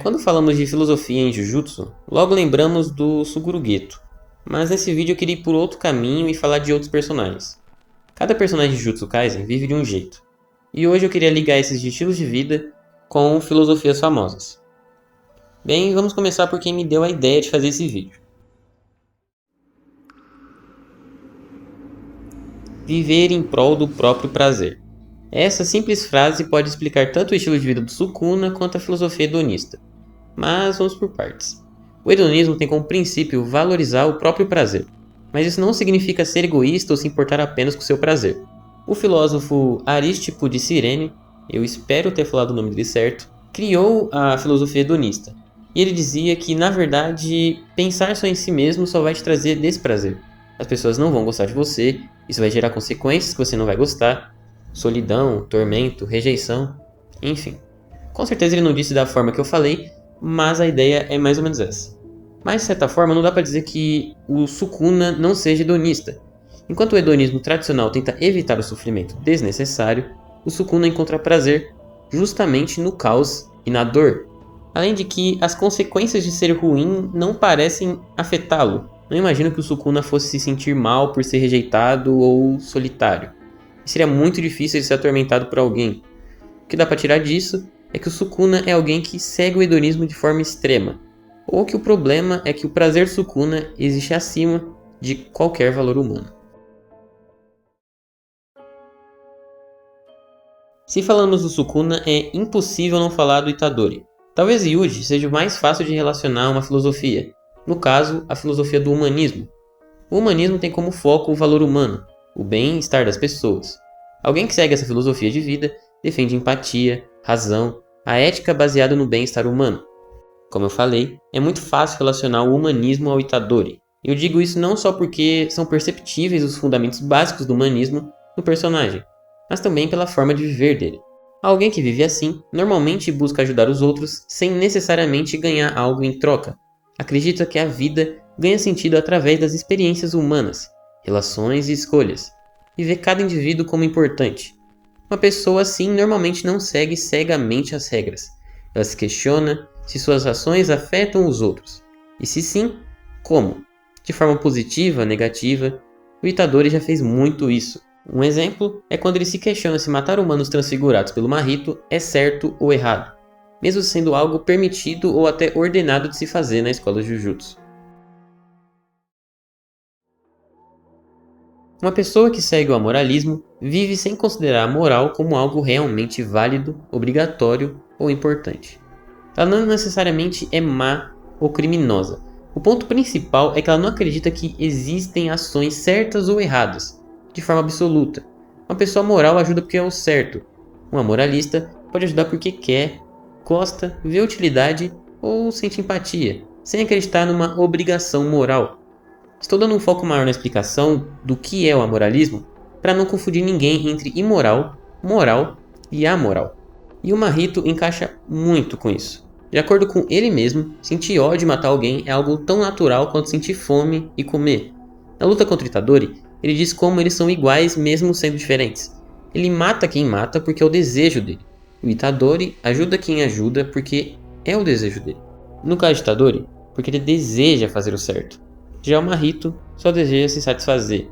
Quando falamos de filosofia em Jujutsu, logo lembramos do Suguru Geto. Mas nesse vídeo eu queria ir por outro caminho e falar de outros personagens. Cada personagem de Jujutsu Kaisen vive de um jeito. E hoje eu queria ligar esses estilos de vida com filosofias famosas. Bem, vamos começar por quem me deu a ideia de fazer esse vídeo. Viver em prol do próprio prazer. Essa simples frase pode explicar tanto o estilo de vida do Sukuna quanto a filosofia hedonista. Mas vamos por partes. O hedonismo tem como princípio valorizar o próprio prazer, mas isso não significa ser egoísta ou se importar apenas com seu prazer. O filósofo Arístipo de Cirene, eu espero ter falado o nome dele certo, criou a filosofia hedonista. E ele dizia que, na verdade, pensar só em si mesmo só vai te trazer desprazer. As pessoas não vão gostar de você, isso vai gerar consequências que você não vai gostar, solidão, tormento, rejeição, enfim. Com certeza ele não disse da forma que eu falei, mas a ideia é mais ou menos essa. Mas de certa forma não dá para dizer que o Sukuna não seja hedonista. Enquanto o hedonismo tradicional tenta evitar o sofrimento desnecessário, o Sukuna encontra prazer justamente no caos e na dor. Além de que as consequências de ser ruim não parecem afetá-lo. Não imagino que o Sukuna fosse se sentir mal por ser rejeitado ou solitário. E seria muito difícil ele ser atormentado por alguém. O que dá para tirar disso é que o Sukuna é alguém que segue o hedonismo de forma extrema. Ou que o problema é que o prazer Sukuna existe acima de qualquer valor humano. Se falamos do Sukuna, é impossível não falar do Itadori. Talvez Yuji seja o mais fácil de relacionar a uma filosofia. No caso, a filosofia do humanismo. O humanismo tem como foco o valor humano, o bem-estar das pessoas. Alguém que segue essa filosofia de vida defende empatia, razão, a ética baseada no bem-estar humano. Como eu falei, é muito fácil relacionar o humanismo ao Itadori. Eu digo isso não só porque são perceptíveis os fundamentos básicos do humanismo no personagem, mas também pela forma de viver dele. Alguém que vive assim normalmente busca ajudar os outros sem necessariamente ganhar algo em troca. Acredita que a vida ganha sentido através das experiências humanas, relações e escolhas, e vê cada indivíduo como importante. Uma pessoa assim normalmente não segue cegamente as regras. Ela se questiona se suas ações afetam os outros. E se sim, como? De forma positiva, negativa? O Itadori já fez muito isso. Um exemplo é quando ele se questiona se matar humanos transfigurados pelo Mahito é certo ou errado, mesmo sendo algo permitido ou até ordenado de se fazer na escola Jujutsu. Uma pessoa que segue o amoralismo vive sem considerar a moral como algo realmente válido, obrigatório ou importante. Ela não necessariamente é má ou criminosa. O ponto principal é que ela não acredita que existem ações certas ou erradas, de forma absoluta. Uma pessoa moral ajuda porque é o certo. Uma moralista pode ajudar porque quer, gosta, vê utilidade ou sente empatia, sem acreditar numa obrigação moral. Estou dando um foco maior na explicação do que é o amoralismo para não confundir ninguém entre imoral, moral e amoral. E o Mahito encaixa muito com isso. De acordo com ele mesmo, sentir ódio de matar alguém é algo tão natural quanto sentir fome e comer. Na luta contra o Itadori, ele diz como eles são iguais mesmo sendo diferentes. Ele mata quem mata porque é o desejo dele. O Itadori ajuda quem ajuda porque é o desejo dele. No caso de Itadori, porque ele deseja fazer o certo. Já o Mahito só deseja se satisfazer.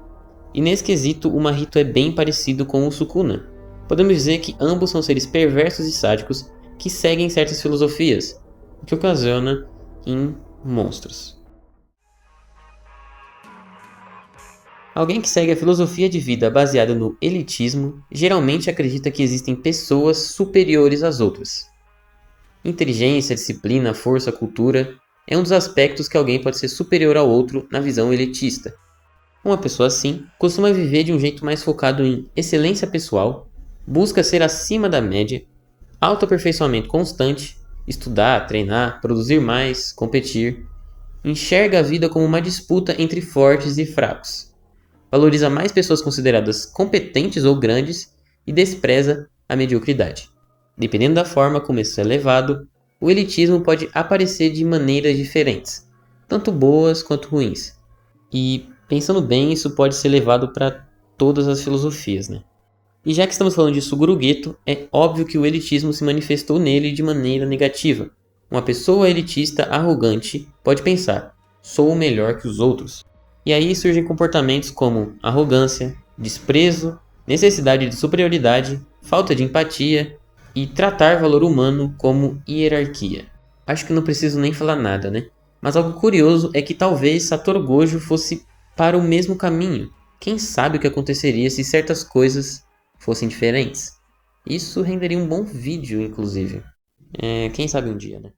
E nesse quesito, o Mahito é bem parecido com o Sukuna. Podemos dizer que ambos são seres perversos e sádicos que seguem certas filosofias, o que ocasiona em monstros. Alguém que segue a filosofia de vida baseada no elitismo geralmente acredita que existem pessoas superiores às outras. Inteligência, disciplina, força, cultura é um dos aspectos que alguém pode ser superior ao outro na visão elitista. Uma pessoa assim costuma viver de um jeito mais focado em excelência pessoal, busca ser acima da média, autoaperfeiçoamento constante, estudar, treinar, produzir mais, competir, enxerga a vida como uma disputa entre fortes e fracos, valoriza mais pessoas consideradas competentes ou grandes e despreza a mediocridade. Dependendo da forma como isso é levado, o elitismo pode aparecer de maneiras diferentes, tanto boas quanto ruins. E, pensando bem, isso pode ser levado para todas as filosofias, né? E já que estamos falando de Suguru Geto, é óbvio que o elitismo se manifestou nele de maneira negativa. Uma pessoa elitista arrogante pode pensar: sou melhor que os outros. E aí surgem comportamentos como arrogância, desprezo, necessidade de superioridade, falta de empatia e tratar valor humano como hierarquia. Acho que não preciso nem falar nada, né? Mas algo curioso é que talvez Satoru Gojo fosse para o mesmo caminho. Quem sabe o que aconteceria se certas coisas fossem diferentes? Isso renderia um bom vídeo, inclusive. Quem sabe um dia, né?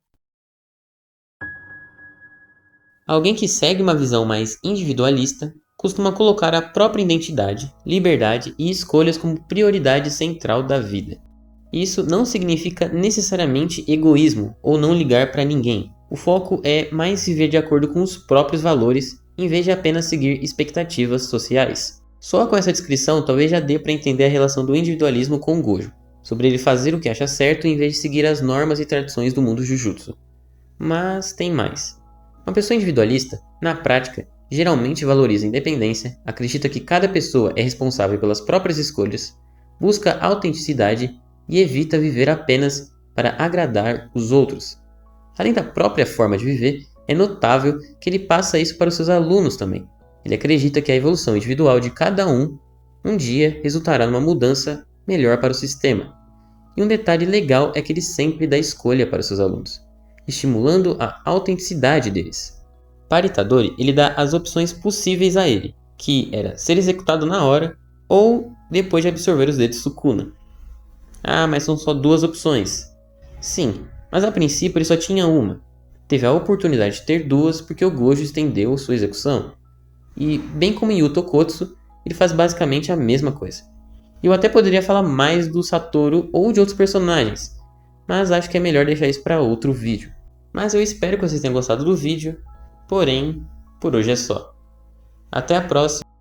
Alguém que segue uma visão mais individualista costuma colocar a própria identidade, liberdade e escolhas como prioridade central da vida. Isso não significa necessariamente egoísmo ou não ligar para ninguém. O foco é mais viver de acordo com os próprios valores, em vez de apenas seguir expectativas sociais. Só com essa descrição talvez já dê para entender a relação do individualismo com o Gojo, sobre ele fazer o que acha certo em vez de seguir as normas e tradições do mundo Jujutsu. Mas tem mais. Uma pessoa individualista, na prática, geralmente valoriza a independência, acredita que cada pessoa é responsável pelas próprias escolhas, busca autenticidade e evita viver apenas para agradar os outros. Além da própria forma de viver, é notável que ele passa isso para os seus alunos também. Ele acredita que a evolução individual de cada um dia resultará numa mudança melhor para o sistema. E um detalhe legal é que ele sempre dá escolha para os seus alunos, estimulando a autenticidade deles. Para Itadori, ele dá as opções possíveis a ele, que era ser executado na hora ou depois de absorver os dedos Sukuna. Ah, mas são só 2 opções. Sim, mas a princípio ele só tinha uma. Teve a oportunidade de ter 2 porque o Gojo estendeu sua execução. E, bem como em Yu Tokotsu, ele faz basicamente a mesma coisa. Eu até poderia falar mais do Satoru ou de outros personagens, mas acho que é melhor deixar isso para outro vídeo. Mas eu espero que vocês tenham gostado do vídeo, porém, por hoje é só. Até a próxima!